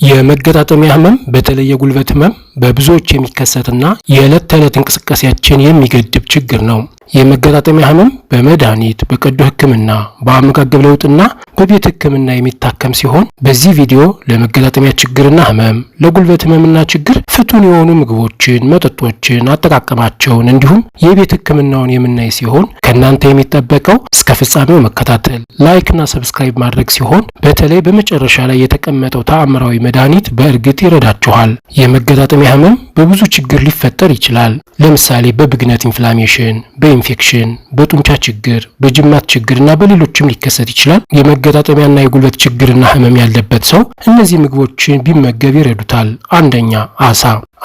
የመገጣጠሚያ ህመም በተለይ የጉልበት ህመም በብዙዎች የሚከሰትና የዕለት ተዕለት እንቅስቃሴያችን የሚገድብ ችግር ነው። የመገጣጠሚያ ህመም በመድኃኒት፣ በቀዶ ህክምና፣ በአመጋገብ ለውጥና በቤት ህክምና የሚታከም ሲሆን በዚህ ቪዲዮ ለመገጣጠሚያ ችግርና ህመም፣ ለጉልበት ህመምና ችግር ፍቱን የሆኑ ምግቦችን፣ መጠጦችን፣ አጠቃቀማቸውን እንዲሁም የቤት ህክምናውን የምናይ ሲሆን ከእናንተ የሚጠበቀው እስከ ፍጻሜው መከታተል፣ ላይክና ሰብስክራይብ ማድረግ ሲሆን በተለይ በመጨረሻ ላይ የተቀመጠው ተአምራዊ መድኃኒት በእርግጥ ይረዳችኋል። የመገጣጠሚያ ህመም በብዙ ችግር ሊፈጠር ይችላል። ለምሳሌ በብግነት ኢንፍላሜሽን፣ በኢንፌክሽን፣ በጡንቻ ችግር፣ በጅማት ችግርና በሌሎችም ሊከሰት ይችላል። የመገጣጠሚያና የጉልበት ችግርና ህመም ያለበት ሰው እነዚህ ምግቦችን ቢመገብ ይረዱታል። አንደኛ፣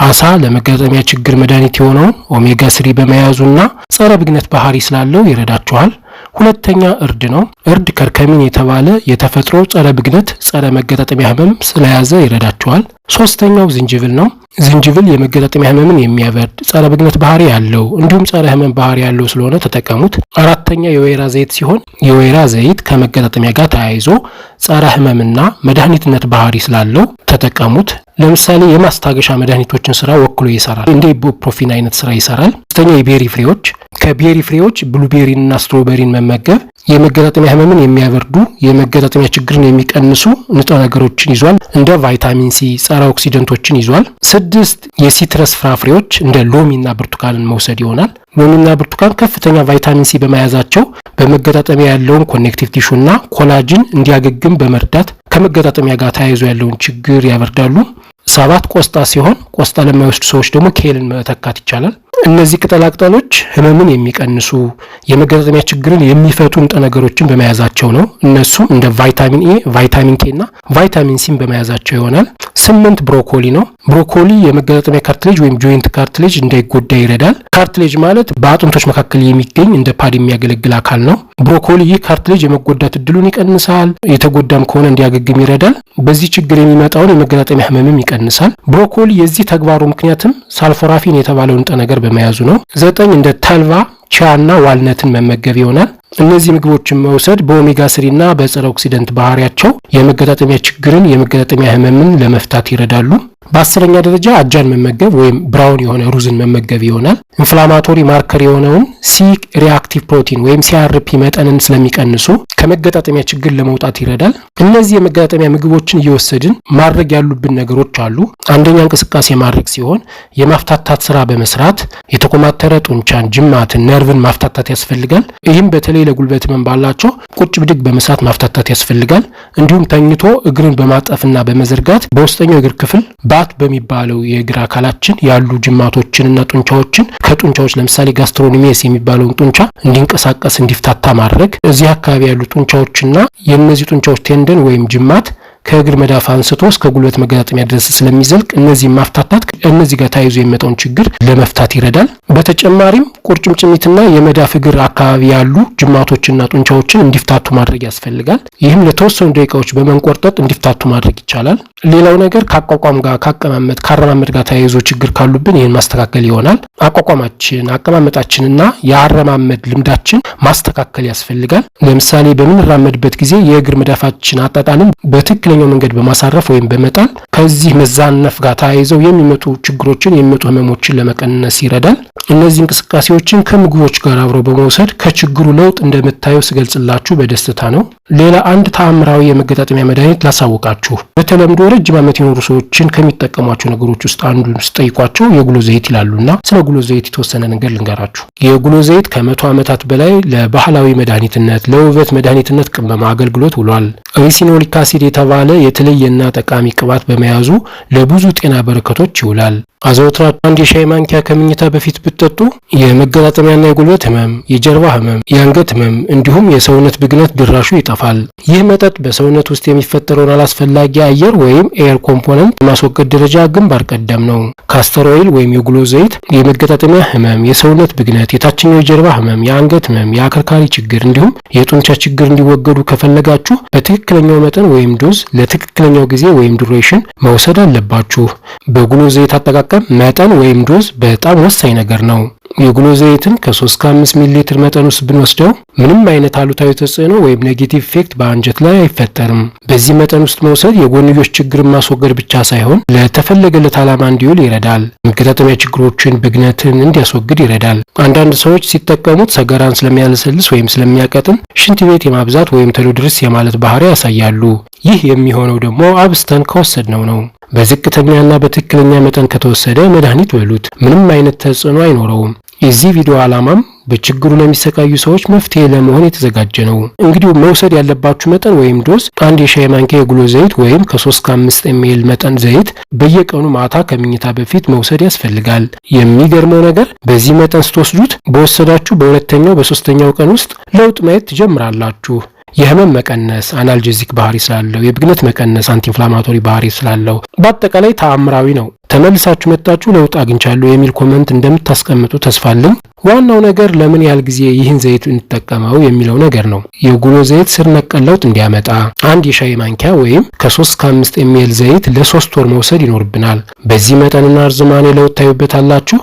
አሳ ለመገጣጠሚያ ችግር መድኃኒት የሆነውን ኦሜጋ 3 በመያዙና ጸረ ብግነት ባህሪ ስላለው ይረዳችኋል። ሁለተኛ፣ እርድ ነው። እርድ ከርከሚን የተባለ የተፈጥሮ ጸረ ብግነት፣ ጸረ መገጣጠሚያ ህመም ስለያዘ ይረዳችኋል። ሶስተኛው ዝንጅብል ነው። ዝንጅብል የመገጣጠሚያ ህመምን የሚያበርድ ጸረ ብግነት ባህሪ ያለው እንዲሁም ጸረ ህመም ባህሪ ያለው ስለሆነ ተጠቀሙት። አራተኛ የወይራ ዘይት ሲሆን የወይራ ዘይት ከመገጣጠሚያ ጋር ተያይዞ ጸረ ህመምና መድኃኒትነት ባህሪ ስላለው ተጠቀሙት። ለምሳሌ የማስታገሻ መድኃኒቶችን ስራ ወክሎ ይሰራል። እንደ ኢቡፕሮፊን አይነት ስራ ይሰራል። ሶስተኛ የቤሪ ፍሬዎች፣ ከቤሪ ፍሬዎች ብሉቤሪንና ስትሮቤሪን መመገብ የመገጣጠሚያ ህመምን የሚያበርዱ የመገጣጠሚያ ችግርን የሚቀንሱ ንጥረ ነገሮችን ይዟል። እንደ ቫይታሚን ሲ፣ ጸረ ኦክሲደንቶችን ይዟል። 6 የሲትረስ ፍራፍሬዎች እንደ ሎሚና ብርቱካንን መውሰድ ይሆናል። ሎሚና ብርቱካን ከፍተኛ ቫይታሚን ሲ በመያዛቸው በመገጣጠሚያ ያለውን ኮኔክቲቭ ቲሹና ኮላጅን እንዲያገግም በመርዳት ከመገጣጠሚያ ጋር ተያይዞ ያለውን ችግር ያበርዳሉ። 7 ቆስጣ ሲሆን ቆስጣ ለማይወስዱ ሰዎች ደግሞ ኬልን መተካት ይቻላል። እነዚህ ቅጠላቅጠሎች ህመምን የሚቀንሱ የመገጣጠሚያ ችግርን የሚፈቱ ንጥረ ነገሮችን በመያዛቸው ነው። እነሱም እንደ ቫይታሚን ኤ፣ ቫይታሚን ኬ እና ቫይታሚን ሲን በመያዛቸው ይሆናል። 8 ብሮኮሊ ነው። ብሮኮሊ የመገጣጠሚያ ካርትሌጅ ወይም ጆይንት ካርትሌጅ እንዳይጎዳ ይረዳል። ካርትሌጅ ማለት በአጥንቶች መካከል የሚገኝ እንደ ፓድ የሚያገለግል አካል ነው። ብሮኮሊ ይህ ካርትሌጅ የመጎዳት እድሉን ይቀንሳል። የተጎዳም ከሆነ እንዲያገግም ይረዳል። በዚህ ችግር የሚመጣውን የመገጣጠሚያ ህመምም ይቀንሳል። ብሮኮሊ የዚህ ተግባሩ ምክንያትም ሳልፎራፊን የተባለው ንጥረ ነገር በመያዙ ነው። 9 እንደ ተልባ፣ ቻና ዋልነትን መመገብ ይሆናል። እነዚህ ምግቦችን መውሰድ በኦሜጋ 3 እና በጸረ ኦክሲደንት ባህሪያቸው የመገጣጠሚያ ችግርን የመገጣጠሚያ ህመምን ለመፍታት ይረዳሉ። በ10ኛ ደረጃ አጃን መመገብ ወይም ብራውን የሆነ ሩዝን መመገብ ይሆናል። ኢንፍላማቶሪ ማርከር የሆነውን ሲ ሪአክቲቭ ፕሮቲን ወይም ሲአርፒ መጠንን ስለሚቀንሱ ከመገጣጠሚያ ችግር ለመውጣት ይረዳል። እነዚህ የመገጣጠሚያ ምግቦችን እየወሰድን ማድረግ ያሉብን ነገሮች አሉ። አንደኛ እንቅስቃሴ ማድረግ ሲሆን የማፍታታት ስራ በመስራት የተኮማተረ ጡንቻን፣ ጅማትን፣ ነርቭን ማፍታታት ያስፈልጋል። ይህም በተለይ ለጉልበት ህመም ባላቸው ቁጭ ብድግ በመስራት ማፍታታት ያስፈልጋል። እንዲሁም ተኝቶ እግርን በማጠፍና በመዘርጋት በውስጠኛው እግር ክፍል ባት በሚባለው የእግር አካላችን ያሉ ጅማቶችንና ጡንቻዎችን ከጡንቻዎች ለምሳሌ ጋስትሮኒሚየስ የሚባለውን ጡንቻ እንዲንቀሳቀስ እንዲፍታታ ማድረግ። እዚህ አካባቢ ያሉ ጡንቻዎችና የእነዚህ ጡንቻዎች ቴንደን ወይም ጅማት ከእግር መዳፍ አንስቶ እስከ ጉልበት መገጣጠሚያ ድረስ ስለሚዘልቅ እነዚህ ማፍታታት እነዚህ ጋር ተያይዞ የሚመጣውን ችግር ለመፍታት ይረዳል። በተጨማሪም ቁርጭምጭሚትና የመዳፍ እግር አካባቢ ያሉ ጅማቶችና ጡንቻዎችን እንዲፍታቱ ማድረግ ያስፈልጋል። ይህም ለተወሰኑ ደቂቃዎች በመንቆርጠጥ እንዲፍታቱ ማድረግ ይቻላል። ሌላው ነገር ከአቋቋም ጋር ከአረማመድ ጋር ተያይዞ ችግር ካሉብን ይህን ማስተካከል ይሆናል። አቋቋማችንና የአረማመድ ልምዳችን ማስተካከል ያስፈልጋል። ለምሳሌ በምንራመድበት ጊዜ የእግር መዳፋችን አጣጣልን በትክክለኛው መንገድ በማሳረፍ ወይም በመጣል ከዚህ መዛነፍ ጋር ተያይዘው የሚመጡ ችግሮችን የሚመጡ ህመሞችን ለመቀነስ ይረዳል። እነዚህ እንቅስቃሴዎችን ከምግቦች ጋር አብረው በመውሰድ ከችግሩ ለውጥ እንደምታዩ ስገልጽላችሁ በደስታ ነው። ሌላ አንድ ተአምራዊ የመገጣጠሚያ መድኃኒት ላሳውቃችሁ። በተለምዶ ረጅም ዓመት የኖሩ ሰዎችን ከሚጠቀሟቸው ነገሮች ውስጥ አንዱን ስጠይቋቸው የጉሎ ዘይት ይላሉና ስለ ጉሎ ዘይት የተወሰነ ነገር ልንገራችሁ። የጉሎ ዘይት ከ100 ዓመታት በላይ ለባህላዊ መድኃኒትነት፣ ለውበት መድኃኒትነት ቅመማ አገልግሎት ውሏል። ሪሲኖሊክ አሲድ የተባለ የተለየና ጠቃሚ ቅባት በመያዙ ለብዙ ጤና በረከቶች ይውላል። አዘውትራችሁ አንድ የሻይ ማንኪያ ከምኝታ በፊት ብትጠጡ የመገጣጠሚያና የጉልበት ህመም፣ የጀርባ ህመም፣ የአንገት ህመም እንዲሁም የሰውነት ብግነት ድራሹ ይጠፋል። ይህ መጠጥ በሰውነት ውስጥ የሚፈጠረውን አላስፈላጊ አየር ወይም ኤር ኮምፖነንት በማስወገድ ደረጃ ግንባር ቀደም ነው። ካስተር ኦይል ወይም የጉሎ ዘይት የመገጣጠሚያ ህመም፣ የሰውነት ብግነት፣ የታችኛው የጀርባ ህመም፣ የአንገት ህመም፣ የአከርካሪ ችግር እንዲሁም የጡንቻ ችግር እንዲወገዱ ከፈለጋችሁ በትክክለኛው መጠን ወይም ዶዝ ለትክክለኛው ጊዜ ወይም ዱሬሽን መውሰድ አለባችሁ። በጉሎ ዘይት አጠቃቀም መጠን ወይም ዶዝ በጣም ወሳኝ ነገር ነው። የጉሎ ዘይትን ከ3 እስከ 5 ሚሊ ሊትር መጠን ውስጥ ብንወስደው ምንም አይነት አሉታዊ ተጽዕኖ ወይም ኔጌቲቭ ኢፌክት በአንጀት ላይ አይፈጠርም። በዚህ መጠን ውስጥ መውሰድ የጎንዮሽ ችግርን ማስወገድ ብቻ ሳይሆን ለተፈለገለት ዓላማ እንዲውል ይረዳል። መገጣጠሚያ ችግሮችን፣ ብግነትን እንዲያስወግድ ይረዳል። አንዳንድ ሰዎች ሲጠቀሙት ሰገራን ስለሚያለሰልስ ወይም ስለሚያቀጥን ሽንት ቤት የማብዛት ወይም ቶሎ ድረስ የማለት ባህሪ ያሳያሉ። ይህ የሚሆነው ደግሞ አብዝተን ከወሰድነው ነው። በዝቅተኛና በትክክለኛ መጠን ከተወሰደ መድኃኒት በሉት ምንም አይነት ተጽዕኖ አይኖረውም። የዚህ ቪዲዮ ዓላማም በችግሩ ለሚሰቃዩ ሰዎች መፍትሄ ለመሆን የተዘጋጀ ነው። እንግዲህ መውሰድ ያለባችሁ መጠን ወይም ዶዝ አንድ የሻይ ማንኪያ የጉሎ ዘይት ወይም ከ3 እስከ 5 ml መጠን ዘይት በየቀኑ ማታ ከምኝታ በፊት መውሰድ ያስፈልጋል። የሚገርመው ነገር በዚህ መጠን ስትወስዱት በወሰዳችሁ በሁለተኛው በሶስተኛው ቀን ውስጥ ለውጥ ማየት ትጀምራላችሁ። የህመም መቀነስ አናልጄዚክ ባህሪ ስላለው፣ የብግነት መቀነስ አንቲኢንፍላማቶሪ ባህሪ ስላለው በአጠቃላይ ተአምራዊ ነው። ተመልሳችሁ መጣችሁ ለውጥ አግኝቻለሁ የሚል ኮመንት እንደምታስቀምጡ ተስፋለኝ። ዋናው ነገር ለምን ያህል ጊዜ ይህን ዘይት እንጠቀመው የሚለው ነገር ነው። የጉሎ ዘይት ስር ነቀል ለውጥ እንዲያመጣ አንድ የሻይ ማንኪያ ወይም ከ3 እስከ 5 ml ዘይት ለ3 ወር መውሰድ ይኖርብናል። በዚህ መጠንና ርዝማኔ ለውጥ ታዩበታላችሁ፣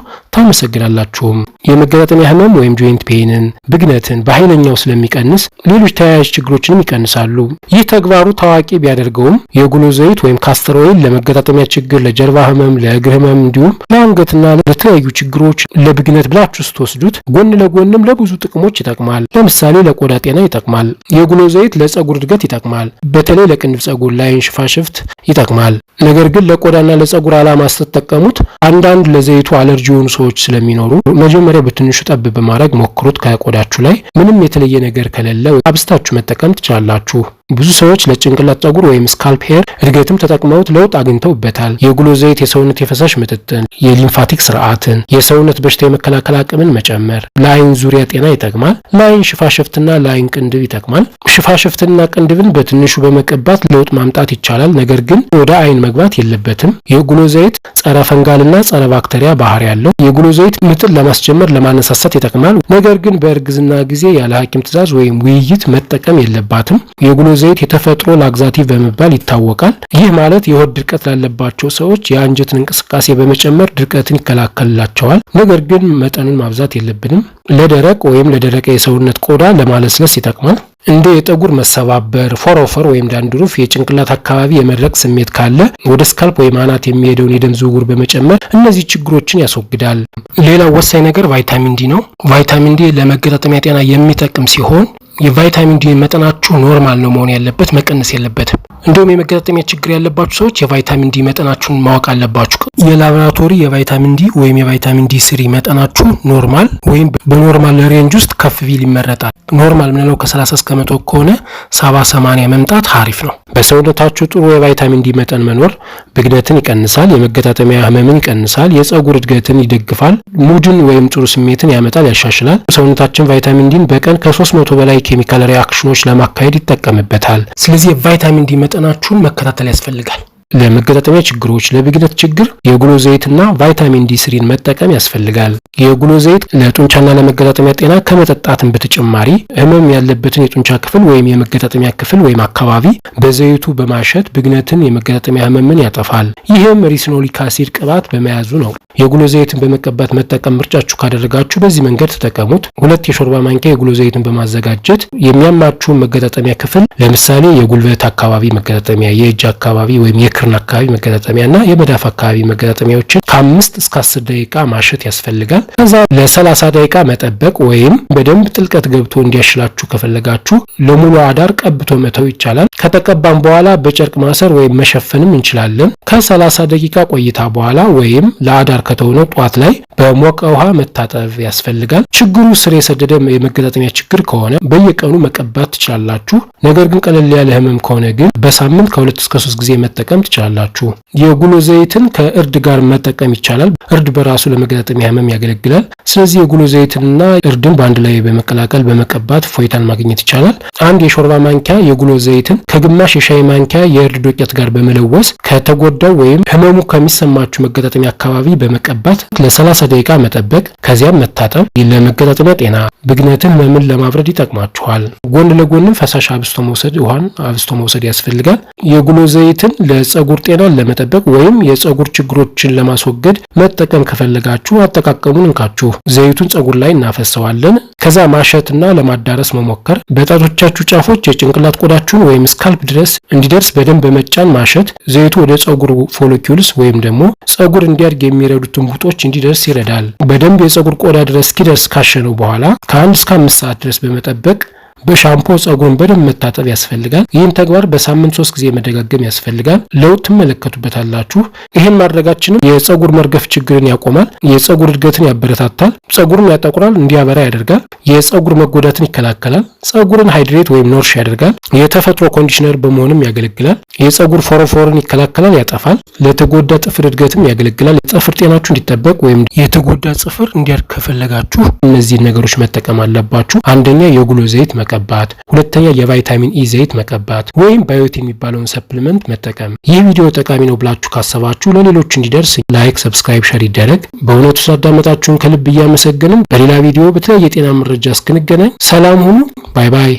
ታመሰግናላችሁም። የመገጣጠሚያ ህመም ወይም ጆይንት ፔንን፣ ብግነትን በኃይለኛው ስለሚቀንስ ሌሎች ተያያዥ ችግሮችንም ይቀንሳሉ። ይህ ተግባሩ ታዋቂ ቢያደርገውም የጉሎ ዘይት ወይም ካስተር ኦይል ለመገጣጠሚያ ችግር፣ ለጀርባ ህመም፣ ለእግር ህመም እንዲሁም ለአንገትና ለተለያዩ ችግሮች ለብግነት ብላችሁ ስትወስዱት ጎን ለጎንም ለብዙ ጥቅሞች ይጠቅማል። ለምሳሌ ለቆዳ ጤና ይጠቅማል። የጉሎ ዘይት ለጸጉር እድገት ይጠቅማል። በተለይ ለቅንድብ ጸጉር፣ ለዓይን ሽፋሽፍት ይጠቅማል። ነገር ግን ለቆዳና ለጸጉር ዓላማ ስትጠቀሙት አንዳንድ ለዘይቱ አለርጂ የሆኑ ሰዎች ስለሚኖሩ መጀመሪያ በትንሹ ጠብ በማድረግ ሞክሩት። ከቆዳችሁ ላይ ምንም የተለየ ነገር ከሌለ አብስታችሁ መጠቀም ትችላላችሁ። ብዙ ሰዎች ለጭንቅላት ጸጉር ወይም ስካልፕ ሄር እድገትም ተጠቅመውት ለውጥ አግኝተውበታል። የጉሎ ዘይት የሰውነት የፈሳሽ ምጥጥን፣ የሊምፋቲክ ስርዓትን፣ የሰውነት በሽታ የመከላከል አቅምን መጨመር፣ ለዓይን ዙሪያ ጤና ይጠቅማል። ለዓይን ሽፋሽፍትና ለዓይን ቅንድብ ይጠቅማል። ሽፋሽፍትና ቅንድብን በትንሹ በመቀባት ለውጥ ማምጣት ይቻላል። ነገር ግን ወደ ዓይን መግባት የለበትም። የጉሎ ዘይት ጸረ ፈንጋልና ጸረ ባክቴሪያ ባህሪ ያለው የጉሎ ዘይት ምጥን ለማስጀመር ለማነሳሳት ይጠቅማል። ነገር ግን በእርግዝና ጊዜ ያለ ሐኪም ትዕዛዝ ወይም ውይይት መጠቀም የለባትም። የጉሎ ዘይት የተፈጥሮ ላግዛቲቭ በመባል ይታወቃል። ይህ ማለት የሆድ ድርቀት ላለባቸው ሰዎች የአንጀትን እንቅስቃሴ በመጨመር ድርቀትን ይከላከልላቸዋል። ነገር ግን መጠኑን ማብዛት የለብንም። ለደረቅ ወይም ለደረቀ የሰውነት ቆዳ ለማለስለስ ይጠቅማል። እንደ የጠጉር መሰባበር፣ ፎሮፎር ወይም ዳንድሩፍ፣ የጭንቅላት አካባቢ የመድረቅ ስሜት ካለ ወደ ስካልፕ ወይም አናት የሚሄደውን የደም ዝውውር በመጨመር እነዚህ ችግሮችን ያስወግዳል። ሌላው ወሳኝ ነገር ቫይታሚን ዲ ነው። ቫይታሚን ዲ ለመገጣጠሚያ ጤና የሚጠቅም ሲሆን የቫይታሚን ዲ መጠናችሁ ኖርማል ነው መሆን ያለበት፣ መቀነስ የለበትም። እንዲሁም የመገጣጠሚያ ችግር ያለባችሁ ሰዎች የቫይታሚን ዲ መጠናችሁን ማወቅ አለባችሁ። የላቦራቶሪ የቫይታሚን ዲ ወይም የቫይታሚን ዲ ስሪ መጠናችሁ ኖርማል ወይም በኖርማል ሬንጅ ውስጥ ከፍ ቢል ይመረጣል። ኖርማል ምንለው ከ30 እስከ 100 ከሆነ 70-80 መምጣት አሪፍ ነው። በሰውነታችሁ ጥሩ የቫይታሚን ዲ መጠን መኖር ብግነትን ይቀንሳል፣ የመገጣጠሚያ ህመምን ይቀንሳል፣ የጸጉር እድገትን ይደግፋል፣ ሙድን ወይም ጥሩ ስሜትን ያመጣል፣ ያሻሽላል። ሰውነታችን ቫይታሚን ዲን በቀን ከ300 በላይ ኬሚካል ሪአክሽኖች ለማካሄድ ይጠቀምበታል። ስለዚህ የቫይታሚን ዲ መጠናችሁን መከታተል ያስፈልጋል። ለመገጣጠሚያ ችግሮች፣ ለብግነት ችግር የጉሎ ዘይትና ቫይታሚን ዲ ስሪን መጠቀም ያስፈልጋል። የጉሎ ዘይት ለጡንቻና ለመገጣጠሚያ ጤና ከመጠጣትም በተጨማሪ ህመም ያለበትን የጡንቻ ክፍል ወይም የመገጣጠሚያ ክፍል ወይም አካባቢ በዘይቱ በማሸት ብግነትን፣ የመገጣጠሚያ ህመምን ያጠፋል። ይህም ሪሲኖሊክ አሲድ ቅባት በመያዙ ነው። የጉሎ ዘይትን በመቀባት መጠቀም ምርጫችሁ ካደረጋችሁ በዚህ መንገድ ተጠቀሙት። 2 የሾርባ ማንኪያ የጉሎ ዘይትን በማዘጋጀት የሚያማችሁን መገጣጠሚያ ክፍል ለምሳሌ የጉልበት አካባቢ መገጣጠሚያ፣ የእጅ አካባቢ ወይም የክርን አካባቢ መገጣጠሚያና የመዳፍ አካባቢ መገጣጠሚያዎችን ከ5 እስከ 10 ደቂቃ ማሸት ያስፈልጋል። ከዛ ለ30 ደቂቃ መጠበቅ ወይም በደንብ ጥልቀት ገብቶ እንዲያሽላችሁ ከፈለጋችሁ ለሙሉ አዳር ቀብቶ መተው ይቻላል። ከተቀባም በኋላ በጨርቅ ማሰር ወይም መሸፈንም እንችላለን። ከ30 ደቂቃ ቆይታ በኋላ ወይም ለአዳር ከተሆነ ጧት ላይ በሞቀ ውሃ መታጠብ ያስፈልጋል። ችግሩ ስር የሰደደ የመገጣጠሚያ ችግር ከሆነ በየቀኑ መቀባት ትችላላችሁ። ነገር ግን ቀለል ያለ ህመም ከሆነ ግን በሳምንት ከ2 እስከ 3 ጊዜ መጠቀም ትችላላችሁ። የጉሎ ዘይትን ከእርድ ጋር መጠቀም ይቻላል። እርድ በራሱ ለመገጣጠሚያ ህመም ያገለግላል። ስለዚህ የጉሎ ዘይትንና እርድን በአንድ ላይ በመቀላቀል በመቀባት ፎይታን ማግኘት ይቻላል። አንድ የሾርባ ማንኪያ የጉሎ ዘይትን ከግማሽ የሻይ ማንኪያ የእርድ ዱቄት ጋር በመለወስ ከተጎዳው ወይም ህመሙ ከሚሰማችሁ መገጣጠሚያ አካባቢ በመቀባት ለ30 ደቂቃ መጠበቅ፣ ከዚያም መታጠብ ለመገጣጠሚያ ጤና፣ ብግነትን፣ ህመምን ለማብረድ ይጠቅማችኋል። ጎን ለጎንም ፈሳሽ አብስቶ መውሰድ፣ ውሃን አብስቶ መውሰድ ያስፈልጋል። የጉሎ ዘይትን የፀጉር ጤናን ለመጠበቅ ወይም የፀጉር ችግሮችን ለማስወገድ መጠቀም ከፈለጋችሁ አጠቃቀሙን እንካችሁ። ዘይቱን ፀጉር ላይ እናፈሰዋለን። ከዛ ማሸትና ለማዳረስ መሞከር። በጣቶቻችሁ ጫፎች የጭንቅላት ቆዳችሁን ወይም ስካልፕ ድረስ እንዲደርስ በደንብ በመጫን ማሸት። ዘይቱ ወደ ፀጉር ፎሎኪውልስ ወይም ደግሞ ፀጉር እንዲያድግ የሚረዱትን ቡጦች እንዲደርስ ይረዳል። በደንብ የፀጉር ቆዳ ድረስ እስኪደርስ ካሸነው በኋላ ከ1 እስከ 5 ሰዓት ድረስ በመጠበቅ በሻምፖ ፀጉርን በደንብ መታጠብ ያስፈልጋል። ይህን ተግባር በሳምንት 3 ጊዜ መደጋገም ያስፈልጋል። ለውጥ ትመለከቱበታላችሁ። ይህን ማድረጋችንም የፀጉር መርገፍ ችግርን ያቆማል፣ የፀጉር እድገትን ያበረታታል፣ ፀጉርን ያጠቁራል፣ እንዲያበራ ያደርጋል፣ የፀጉር መጎዳትን ይከላከላል፣ ፀጉርን ሃይድሬት ወይም ኖርሽ ያደርጋል፣ የተፈጥሮ ኮንዲሽነር በመሆንም ያገለግላል፣ የፀጉር ፎሮፎርን ይከላከላል፣ ያጠፋል፣ ለተጎዳ ጥፍር እድገትም ያገለግላል። ጥፍር ጤናችሁ እንዲጠበቅ ወይም የተጎዳ ጥፍር እንዲያድግ ከፈለጋችሁ እነዚህን ነገሮች መጠቀም አለባችሁ። አንደኛ የጉሎ ዘይት መቀባት፣ ሁለተኛ የቫይታሚን ኢ ዘይት መቀባት ወይም ባዮት የሚባለውን ሰፕሊመንት መጠቀም። ይህ ቪዲዮ ጠቃሚ ነው ብላችሁ ካሰባችሁ ለሌሎች እንዲደርስ ላይክ፣ ሰብስክራይብ፣ ሸር ይደረግ። በእውነቱ ስላዳመጣችሁን ከልብ እያመሰገንን በሌላ ቪዲዮ በተለያየ የጤና መረጃ እስክንገናኝ ሰላም ሁኑ። ባይ ባይ።